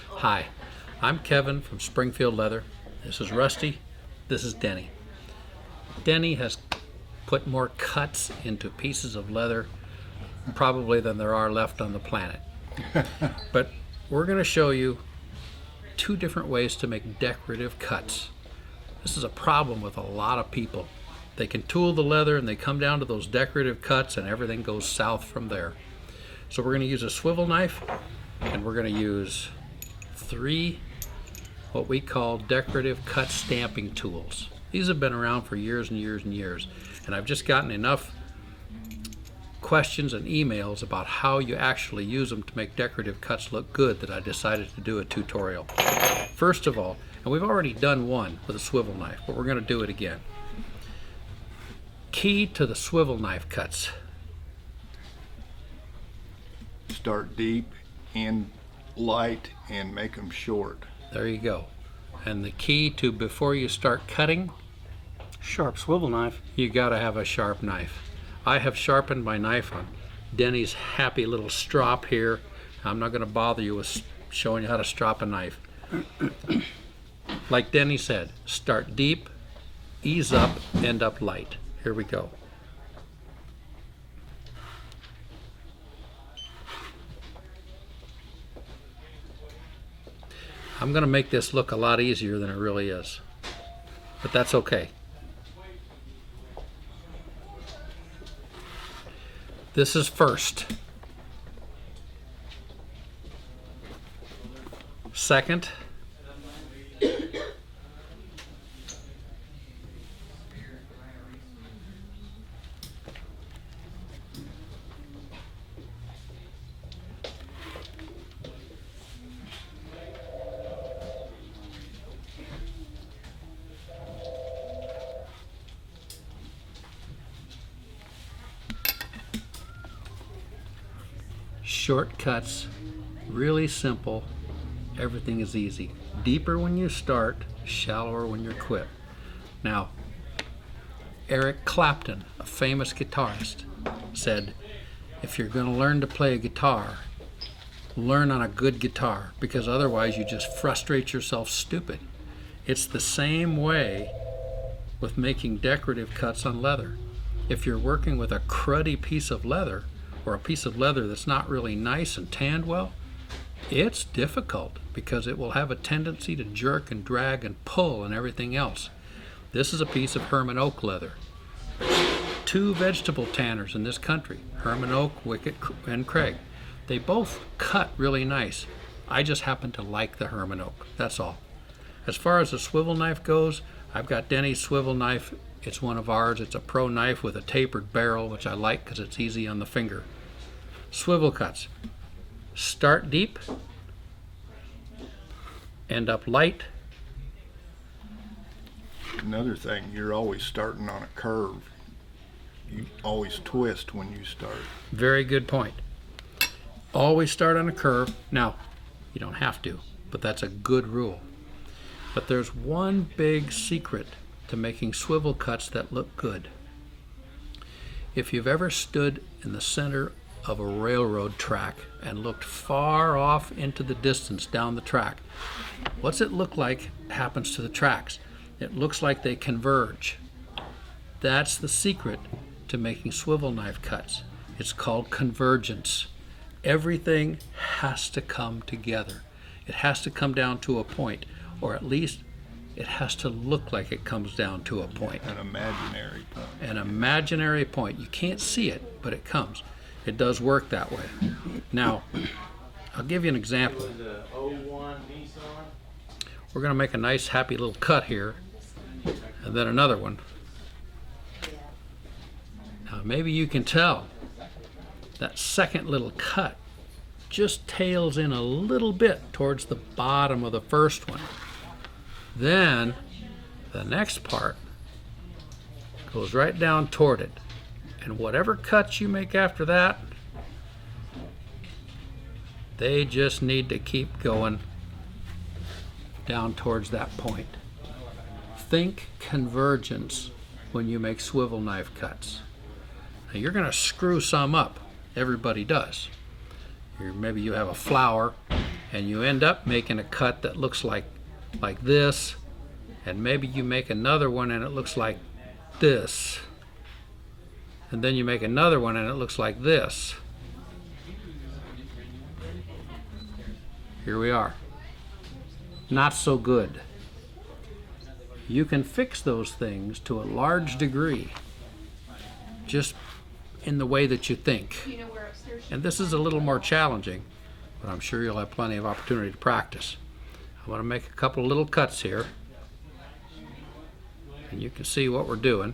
Hi, I'm Kevin from Springfield Leather. This is Rusty. This is Denny. Denny has put more cuts into pieces of leather probably than there are left on the planet. But we're going to show you two different ways to make decorative cuts. This is a problem with a lot of people. They can tool the leather and they come down to those decorative cuts and everything goes south from there. So we're going to use a swivel knife and we're going to use three what we call decorative cut stamping tools. These have been around for years and years and years, and I've just gotten enough questions and emails about how you actually use them to make decorative cuts look good that I decided to do a tutorial. First of all, and we've already done one with a swivel knife, but we're going to do it again. Key to the swivel knife cuts. Start deep and light and make them short. There you go. And the key to before you start cutting, Sharp swivel knife. you got to have a sharp knife. I have sharpened my knife on Denny's happy little strop here. I'm not going to bother you with showing you how to strop a knife. Like Denny said, start deep, ease up, end up light. Here we go. I'm going to make this look a lot easier than it really is, but that's okay. This is first. Second. Shortcuts, really simple, everything is easy. Deeper when you start, shallower when you quit. Now, Eric Clapton, a famous guitarist, said, if you're going to learn to play a guitar, learn on a good guitar, because otherwise you just frustrate yourself stupid. It's the same way with making decorative cuts on leather. If you're working with a cruddy piece of leather, or a piece of leather that's not really nice and tanned well, it's difficult because it will have a tendency to jerk and drag and pull and everything else. This is a piece of Herman oak leather. Two vegetable tanners in this country, Herman oak, Wickett, and Craig. They both cut really nice. I just happen to like the Herman oak, that's all. As far as the swivel knife goes, I've got Denny's swivel knife. It's one of ours. It's a pro knife with a tapered barrel, which I like because it's easy on the finger. Swivel cuts. Start deep, end up light. Another thing, you're always starting on a curve. You always twist when you start. Very good point. Always start on a curve. Now, you don't have to, but that's a good rule. But there's one big secret to making swivel cuts that look good. If you've ever stood in the center of a railroad track and looked far off into the distance down the track, what's it look like happens to the tracks? It looks like they converge. That's the secret to making swivel knife cuts. It's called convergence. Everything has to come together. It has to come down to a point, or at least it has to look like it comes down to a point. An imaginary point. An imaginary point. You can't see it, but it comes. It does work that way. Now, I'll give you an example. We're going to make a nice happy little cut here, and then another one. Now maybe you can tell that second little cut just tails in a little bit towards the bottom of the first one. Then the next part goes right down toward it. And whatever cuts you make after that, they just need to keep going down towards that point. Think convergence when you make swivel knife cuts. Now you're going to screw some up. Everybody does. Maybe you have a flower and you end up making a cut that looks like this, and maybe you make another one and it looks like this, and then you make another one and it looks like this. Here we are. Not so good. You can fix those things to a large degree just in the way that you think. And this is a little more challenging, but I'm sure you'll have plenty of opportunity to practice. I'm going to make a couple of little cuts here, and you can see what we're doing.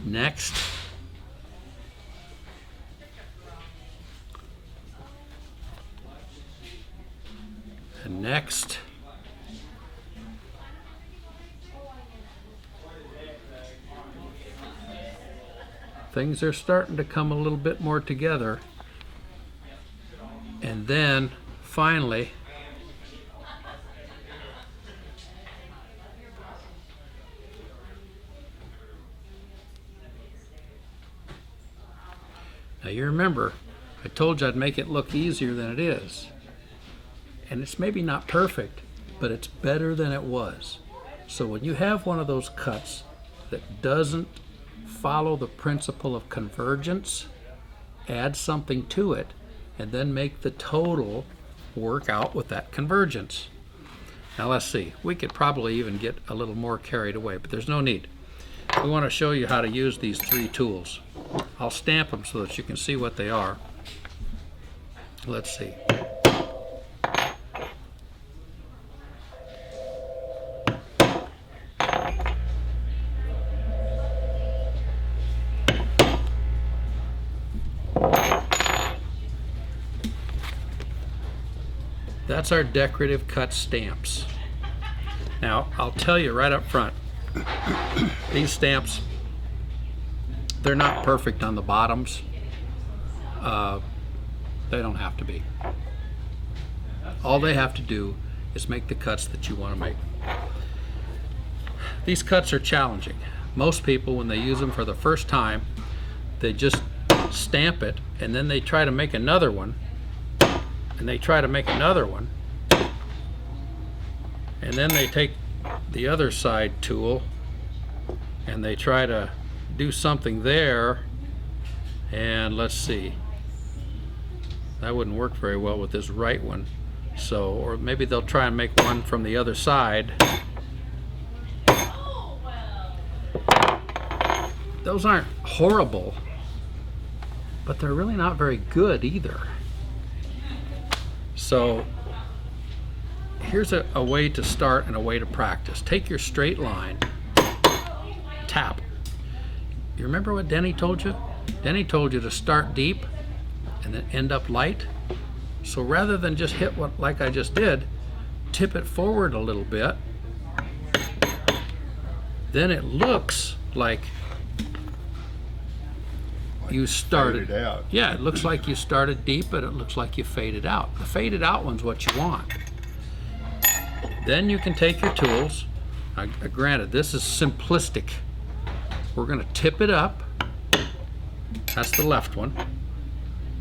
Next, and next. Things are starting to come a little bit more together. And then finally, now you remember, I told you I'd make it look easier than it is. And it's maybe not perfect, but it's better than it was. So when you have one of those cuts that doesn't follow the principle of convergence, add something to it, and then make the total work out with that convergence. Now let's see, we could probably even get a little more carried away, but there's no need. We want to show you how to use these three tools. I'll stamp them so that you can see what they are. Let's see. That's our Decorative Cut stamps. Now, I'll tell you right up front, these stamps, they're not perfect on the bottoms. They don't have to be. All they have to do is make the cuts that you want to make. These cuts are challenging. Most people, when they use them for the first time, they just stamp it, and then they try to make another one, and they try to make another one, and then they take the other side tool and they try to do something there, and let's see, that wouldn't work very well with this right one. So, or maybe they'll try and make one from the other side. Those aren't horrible, but they're really not very good either. So here's a way to start and a way to practice. Take your straight line, tap. You remember what Denny told you? Denny told you to start deep and then end up light. So rather than just hit what like I just did, tip it forward a little bit. Then it looks like you started out. Yeah, it looks like you started deep, but it looks like you faded out. The faded out one's what you want. Then you can take your tools. Granted, this is simplistic. We're going to tip it up. That's the left one.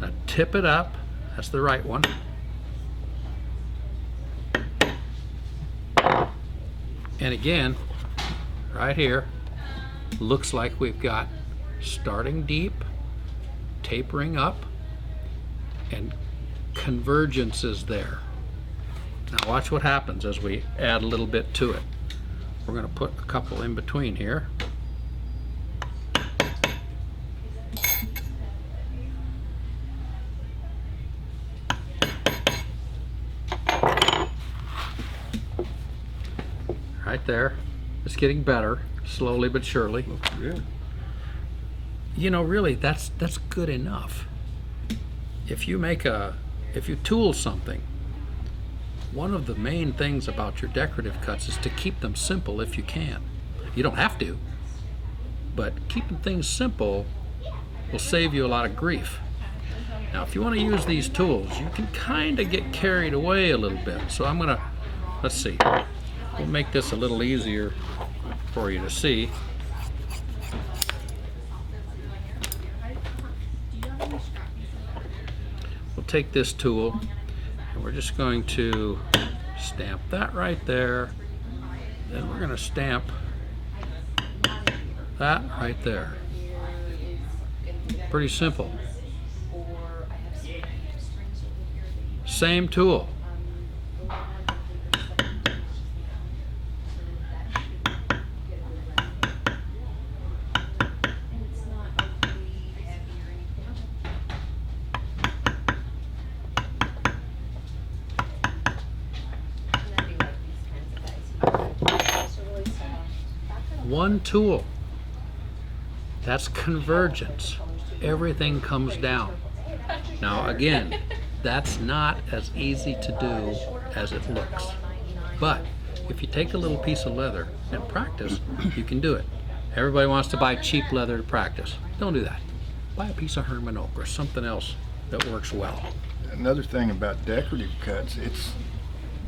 Now tip it up. That's the right one. And again, right here, looks like we've got starting deep, tapering up, and convergence is there. Now watch what happens as we add a little bit to it. We're going to put a couple in between here. Right there. It's getting better, slowly but surely. Looks good. You know, really, that's good enough. If you tool something, one of the main things about your decorative cuts is to keep them simple if you can. You don't have to, but keeping things simple will save you a lot of grief. Now, if you want to use these tools, you can kind of get carried away a little bit. So I'm gonna, let's see, we'll make this a little easier for you to see. Do you have any we'll take this tool and we're just going to stamp that right there. Then we're going to stamp that right there. Pretty simple. Same tool. One tool. That's convergence. Everything comes down. Now again, that's not as easy to do as it looks. But if you take a little piece of leather and practice, you can do it. Everybody wants to buy cheap leather to practice. Don't do that. Buy a piece of Herman oak or something else that works well. Another thing about decorative cuts,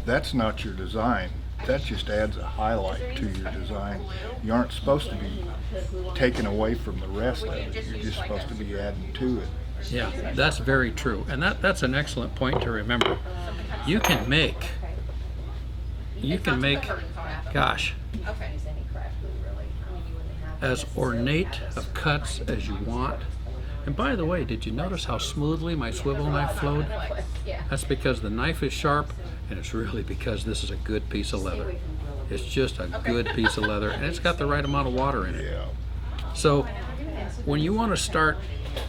that's not your design. That just adds a highlight to your design. You aren't supposed to be taking away from the rest of it. You're just supposed to be adding to it. Yeah, that's very true. And that's an excellent point to remember. You can make, gosh, as ornate of cuts as you want. And by the way, did you notice how smoothly my swivel knife flowed? That's because the knife is sharp, and it's really because this is a good piece of leather. It's just a good piece of leather, and it's got the right amount of water in it. Yeah. So when you want to start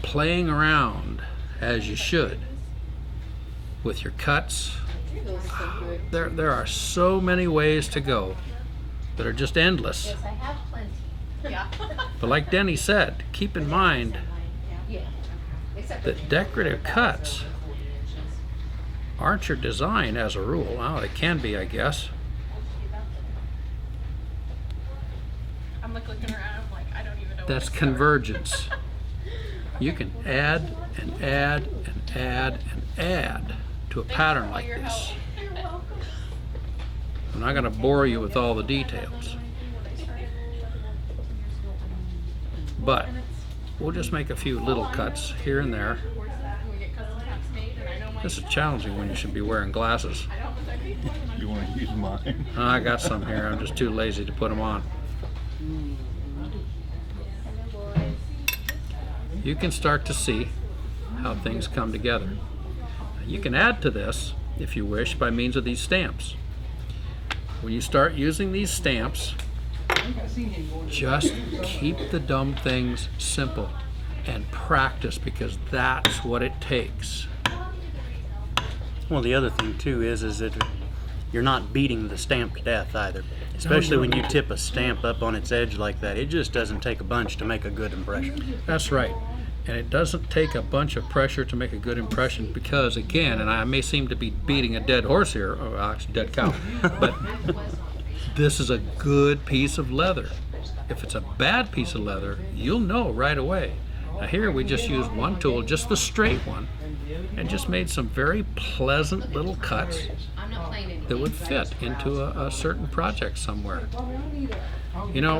playing around, as you should, with your cuts, there are so many ways to go that are just endless. Yes, I have plenty. Yeah. But like Denny said, keep in mind that decorative cuts aren't your design as a rule. Now, they can be, I guess. I'm like looking around, I'm like, I don't even know. That's convergence. You can add and add and add and add to a pattern like this. You're welcome. I'm not going to bore you with all the details, but we'll just make a few little cuts here and there. This is challenging when you should be wearing glasses. You want to use mine? I got some here. I'm just too lazy to put them on. You can start to see how things come together. You can add to this, if you wish, by means of these stamps. When you start using these stamps, just keep the dumb things simple and practice, because that's what it takes. Well, the other thing too is that you're not beating the stamp to death either. Especially when you tip a stamp up on its edge like that. It just doesn't take a bunch to make a good impression. That's right. And it doesn't take a bunch of pressure to make a good impression, because again, and I may seem to be beating a dead horse here, or actually dead cow, but this is a good piece of leather. If it's a bad piece of leather, you'll know right away. Now here we just used one tool, just the straight one, and just made some very pleasant little cuts that would fit into a certain project somewhere. You know,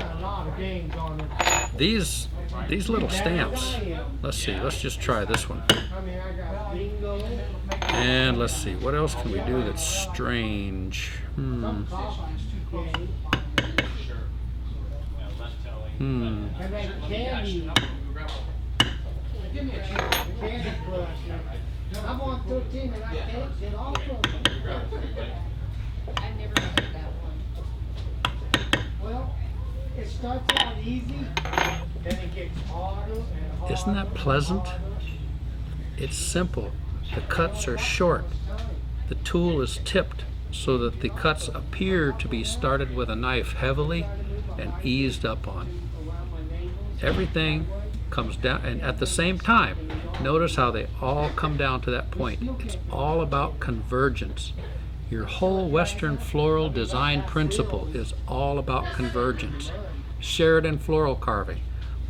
these little stamps, let's see, let's just try this one. And let's see, what else can we do that's strange? I'm on 13 and I can't get off of it. I've never heard that one. Well, it starts out easy, then it gets harder and harder. Isn't that pleasant? It's simple. The cuts are short. The tool is tipped so that the cuts appear to be started with a knife heavily and eased up on. Everything comes down, and at the same time, notice how they all come down to that point. It's all about convergence. Your whole Western floral design principle is all about convergence. Sheridan floral carving.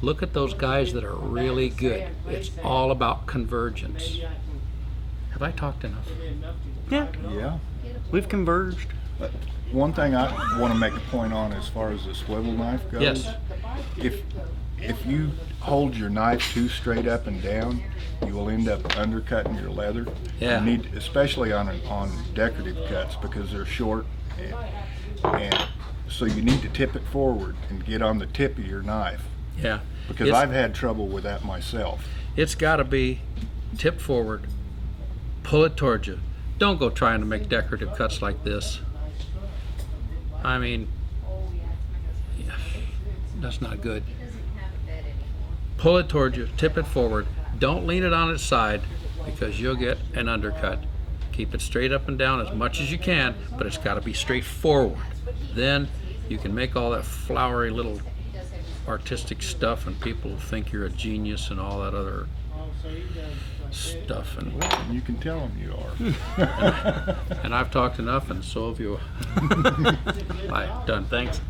Look at those guys that are really good. It's all about convergence. Have I talked enough? Yeah, Yeah. we've converged. But one thing I want to make a point on as far as the swivel knife goes. Yes. if you hold your knife too straight up and down, you will end up undercutting your leather. Yeah. You need, especially on decorative cuts, because they're short, and so you need to tip it forward and get on the tip of your knife. Yeah. Because It's- I've had trouble with that myself. It's got to be tip forward, pull it towards you. Don't go trying to make decorative cuts like this. I mean, yeah, that's not good. Pull it towards you, tip it forward. Don't lean it on its side because you'll get an undercut. Keep it straight up and down as much as you can, but it's got to be straight forward. Then you can make all that flowery little artistic stuff and people think you're a genius and all that other stuff. And You can tell them you are. I've talked enough, and so have you. Bye. Done. Thanks.